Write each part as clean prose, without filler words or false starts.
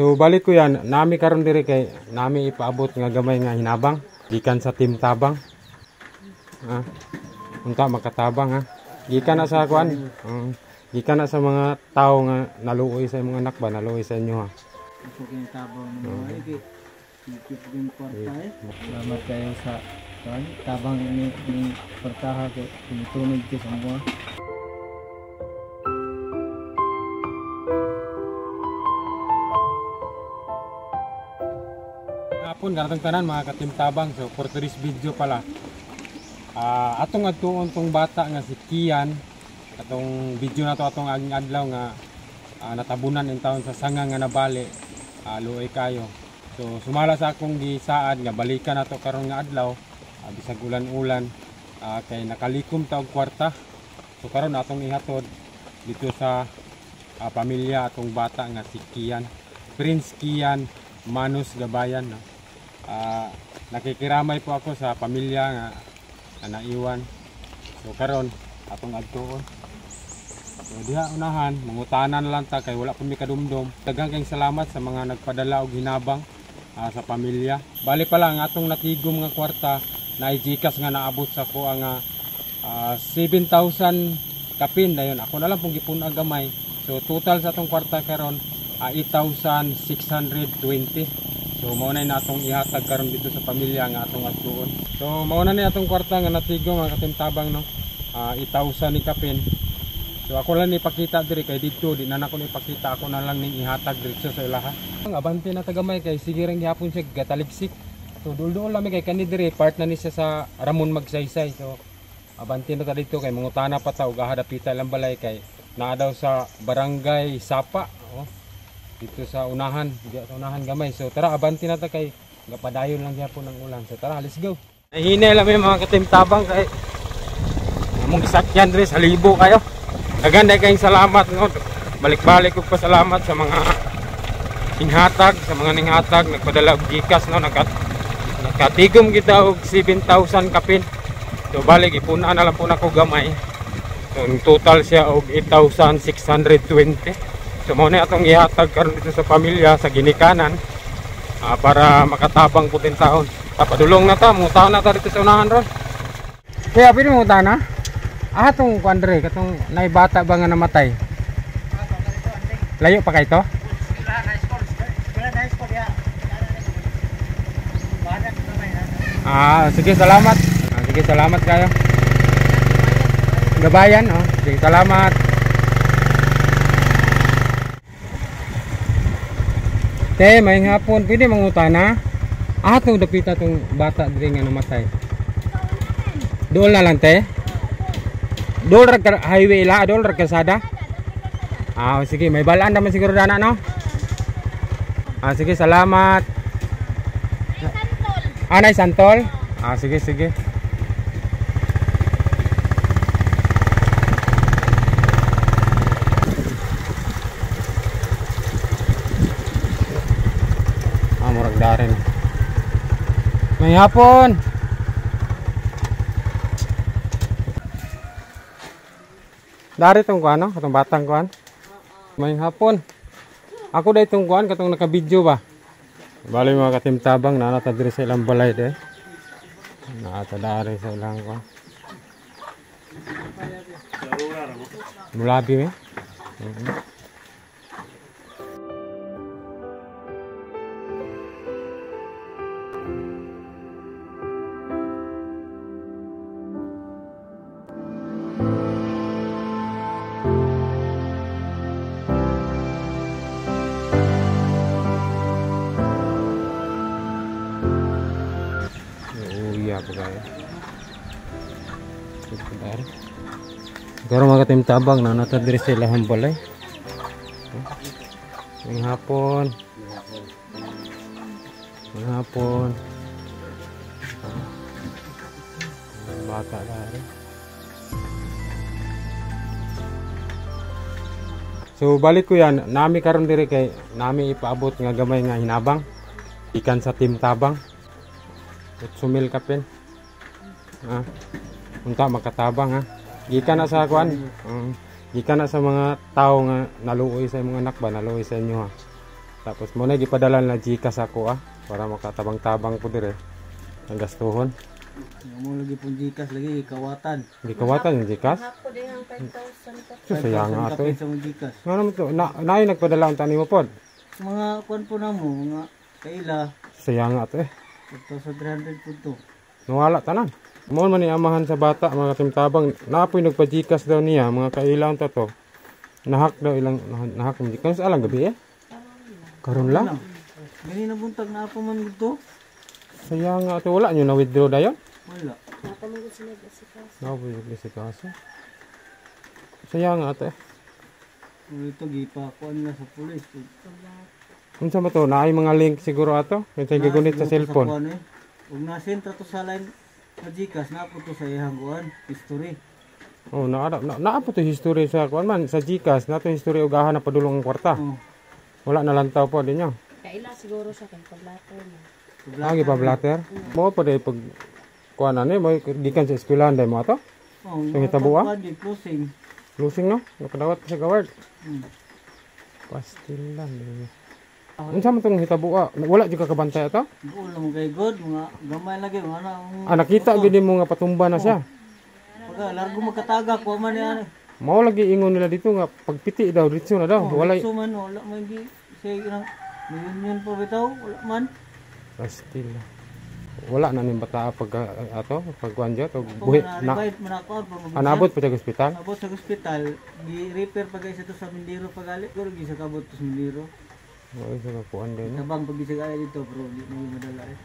So balik ko yan, nami karon diri kay nami ipaabot nga gamay nga hinabang gikan sa Team Tabang. Unta makatabang ha. Gikan na sa kuan. Gikan na sa mga tao nga naluoy sa imong anak ba, naluoy sa inyo ha. Ito kayong tabang na mga ikit. Ikit yung kwarta eh. Salamat kayo sa tabang ini kwartaha ko. Tumutunog ko sa mga. Hapon karatong tanan mga ka-Team Tabang. So for today's video pala, atong adtuon tong bata nga si Kian. Atong video na to atong aging adlaw nga natabunan in taon sa sanga nga nabali. Luoy kayo. So sumala sa akong gisaad nga balikan nato karon nga adlaw, bisag ulan-ulan, kay nakalikom ta og kwarta. So karon atong ihatod dito sa pamilya atong bata nga si Kian, Prince Kian Manus Gabayan, no? Nakikiramay po ako sa pamilya nga naiwan. So karon atong adtuon. So diha unahan, mangutanan lang ta kay wala pa mi kadumdum. Daghang kayong salamat sa mga nagpadala og hinabang sa pamilya. Bali pala ang atong natigom nga kwarta na ijikas nga naabot sa ko nga 7,000 kapin dayon. Ako na lang pong gipuna gamay. So total sa atong kwarta karon 8,620. So mauna na atong ihatag karon dito sa pamilya nga atong adtuon. So mauna ni atong kwarta nga natigom nga ka-Team Tabang, no. 8,000 ni kapin. So ako lang ipakita diri kay dito di na nako ipakita, ako na lang ning ihatag diretso sa ilaha. Ang abante na tagamay kay sige ring gihapon siya gataligsik. So dul-dul lang kay kani diri part na ni siya sa Ramon Magsaysay. So abante na ta dito kay mangutana pa ta og hadapitan lang balay kay naa daw sa barangay Sapa, dito sa unahan, gamay. So tara abante na ta kay gapadayon lang gyapon ang ulan. So tara, let's go. Nahinay lang mga ka-Team Tabang kay among gisakyan diri sa libo kayo. Naganda kayong salamat, no. Balik-balik ko pasalamat sa mga ninghatag, nagpadala og gikas, no. Nakatigom kita og 7,000 kapin. So balik ipuna na lang po nako gamay. So total siya og 8,620. So mo na atong ihatag karon dito sa pamilya sa ginikanan para makatabang po din taon. Padulong na ta, mutaw na ta dito sa unahan ron. Kaya pwede mo na? Atong kuandre, katong naibata ba nga namatay? Layo pa kay to? Sige, salamat. Sige, salamat kayo. Gabayan, sige, salamat. Te, may hapon, pwede mangutana? Atong dapita tong bata diri nga namatay. Dool na lang, te. Dool ra highway la, dool ra kalsada. Sige, may balaan naman siguro dana, no? Sige, salamat. Anay Santol? Sige, sige. Murag darin. May hapon. Dari tong kuan, no? Katong batang kuan. May hapon. Ako dai tong kuan katong naka-video ba. Bali mga ka-Team Tabang na nata diri sa ilang balay de. Nata dari sa ilang kuan. Mulabi eh. Pero mga ka-Team Tabang na nata diri sa ilang balay. Ng hapon. Bata dari. So balik ko yan, nami karon diri kay nami ipaabot nga gamay nga hinabang ikan sa Team Tabang. Sumil kapin. Unta makatabang ha. Gikan na sa kuan. Gikan na sa mga tao nga naluoy sa imong anak ba, naluoy sa inyo ha. Tapos mo na gipadala na Gcash ako para makatabang-tabang po dire ang gastuhon. Mo lagi pong Gcash lagi kawatan. Gikawatan yung Gcash. Ako din ang 5,000 ka. Sayang nga to eh. Sa mong Gcash. Ano naman to? Naay nagpadala ang tani mo pod. Mga kuan po namo, mga kaila Sayang nga to eh. 2,300 po to. Nawala tanan. Mo man ni amahan sa bata mga katimtabang. Naapoy nagpa-Gcash daw niya mga kailang to. Nahak daw ilang nahak mo Gcash alang gabi eh. Karon lang. Gani na buntag na ako man dito. Sayang nga to wala nyo na withdraw dayon. Wala. Napamagod sila sa kasi. Napoy si kaso. Sayang nga to eh. Ito gipakuan na sa pulis. Unsa ba to? Naay mga link siguro ato. Kaya gagunit sa cellphone. Ug nasin to sa line sa Gcash na po to sa ihang kuan history. Oh, naapo to history sa kuan man sa Gcash nato history ugahan na padulong ang kwarta. Oh. Wala na lantaw po din niya. Kaila siguro sa kay paglato na. Agi pa blatter. Mo pa day pag kuan ani mo gikan sa eskwelahan day mo ato. Oh, Yung hitabo, closing. Losing no. Nakadawat sa gaward. Hmm. Pastilan. Unsa man tong hitabo? Wala jud ka kabantay ato? Buol mo kay God, mga gamay lagi mga na. Nakita gid mo nga patumba na siya. Pagka largo magkataga ko man yan. Mao lagi ingon nila dito nga pagpiti daw ditso na daw. Wala So man wala man gi say nang union po bitaw, wala man. pastil. Wala na ning bata pag ato pagkuan jud og buhi na anabot pa sa ospital. Abot sa ospital, gi-repair pagay sa to sa Mindiro pagali, pero gi sa kabot sa Mindiro. Oy sa kuan din. Tabang pag gisagaya dito, bro, di mo madala eh.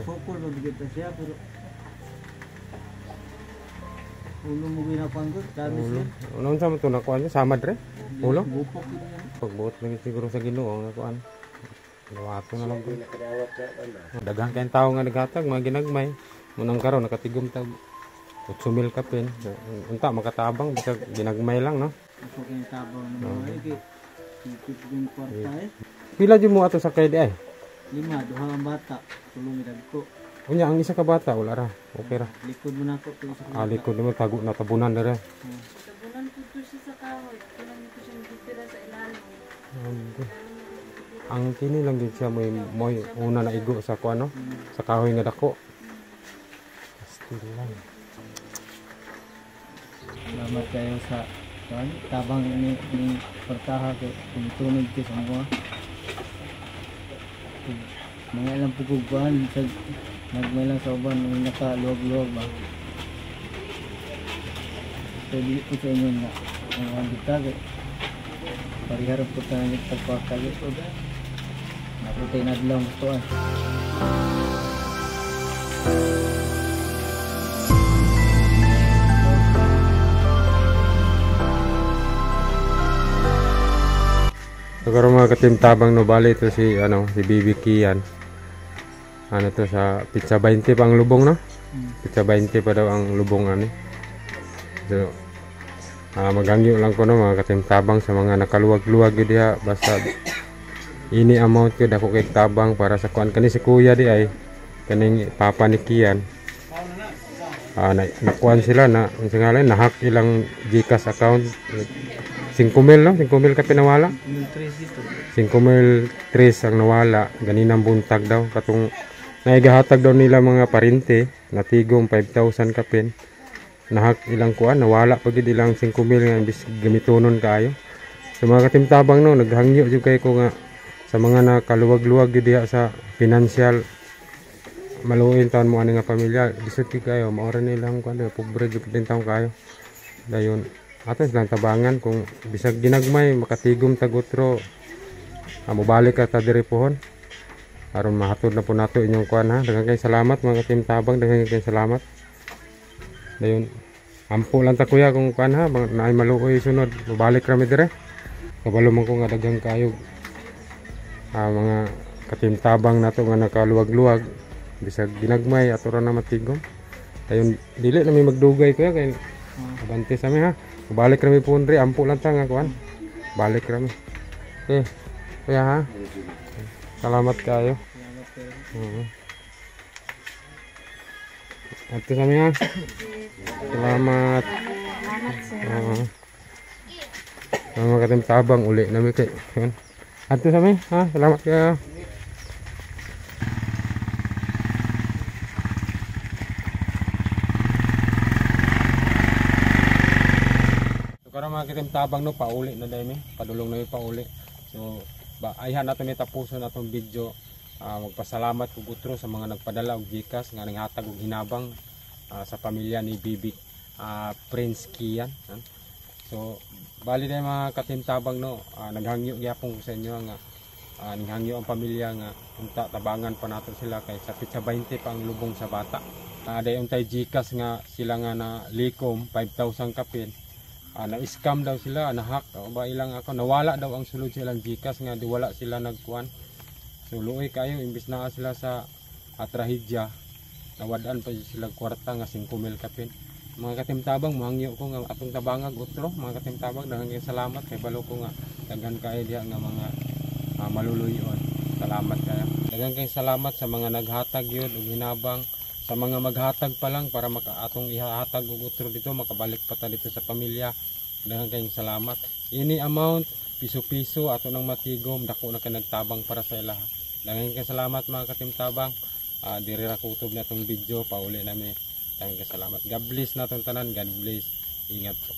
Sukol ba bigit na siya, pero ulo mo ginapang ko, dami siya. Unsa man to nakuan niya samad re? Ulo? Bupok yun. Pagbuot lagi siguro sa Ginoo nga kuan. Lawato na lang. Daghang kayong tao nga naghatag mga ginagmay. Munang karon nakatigom tag 8,000 kapin. Unta makatabang bisag ginagmay lang no. Ako kayong tabang na mga iki. Ikip yung kwarta eh. Pila jud mo ato sa kay di ay? 5, duha ang bata. Tulong edad ko. Unya ang isa ka bata wala ra. Okay ra. Likod mo na ako. Alikod mo tago na tabunan dere. Tabunan ko to siya sa kahoy. Kunan ko siya gitira sa ilalim. Ang kini lang din siya moy una na igo sa kuan no. Sa kahoy nga dako. Pastil lang. Salamat kayo sa tabang ni pertaha ke tumutunog ko sa mga mga ilang pugugban sa nagmailang sa uban ng nakaluwag-luwag ba so di ko sa inyo na ang gitag pariharap ko tayo nagtagpakali so nakutay na dilang gustuan. So karon mga katimtabang no bali ito si si Bibi Kian. Ano to sa pizza 20 pa ang lubong no? Pizza 20 pa daw ang lubong ani. So magangyo lang ko no mga katimtabang sa mga nakaluwag-luwag gyud diha basta ini amount gyud ako kay tabang para sa kuan kani si kuya di ay kaning papa ni Kian. Nakuan sila na ang singalan nahak ilang Gcash account 5,000 no? 5,000 ka pinawala? 5,000 ang nawala. Ganinang buntag daw. Katong naigahatag daw nila mga parinte. Natigong 5,000 kapin. Nahak ilang kuan. Nawala pag ilang 5,000 nga bis gamitonon kayo. So mga katimtabang no, naghangyo jud kay ko nga sa mga nakaluwag-luwag jud diha sa financial maluin taon mo ani nga pamilya. Bisud kayo maora nilang kuan pobre jud din taon kayo. Dayon atos lang tabangan kung bisag ginagmay makatigom tagutro mobalik ka ta diri pohon aron mahatod na po nato inyong kuan ha. Daghang kay salamat mga katimtabang, daghang kay salamat. Dayon ampo lang ta kuya kung kuan ha naay maluoy sunod mobalik ra mi dire. Kabalo man ko nga daghang kayo mga katimtabang nato nga nakaluwag-luwag bisag ginagmay ato ra na matigom. Dayon dili na mi magdugay kuya kay abante sa mi ha. Balik kami pundri, ampo lang ta nga kuan. Balik kami. Okay. Kuya ha. Salamat kayo. Ate kami ha. Salamat. Salamat katimtabang uli namin kay. Ato sa mi, ha? Salamat kayo. So karon mga kitim tabang no pauli na dai mi, padulong na mi pauli. So ayhan nato ni tapuson atong video. Magpasalamat kog utro sa mga nagpadala og GCash nga nanghatag og hinabang sa pamilya ni Bibi Prince Kian. So bali na mga katimtabang no, naghangyo gyapon ko sa inyo nga ninghangyo ang pamilya nga unta tabangan pa nato sila kay sa pitsa 20 pa ang lubong sa bata. Dayon tay GCash nga sila nga na likom 5,000 kapin. Na-scam daw sila, na-hack o ba ilang ako, nawala daw ang sulod silang GCash nga di wala sila nagkuan. So luoy kayo imbis na sila sa trahedya, nawadaan pa sila kwarta nga 5,000 kapin. Mga katimtabang mahangyo ko nga atong tabangag utro, mga katimtabang daghang salamat kay balo ko nga daghan kayo diha nga mga maluluyon. Salamat kayo. Daghang kay salamat sa mga naghatag yun og hinabang, sa mga maghatag pa lang para atong ihatag og utro dito makabalik pa ta dito sa pamilya. Daghang kay salamat. Ini amount piso-piso ato nang matigom dako na kay nagtabang para sa ila. Daghang kay salamat mga katimtabang. Diri ra kutob na tong video pauli nami. Daghang kay salamat. God bless natong tanan. God bless. Ingat po.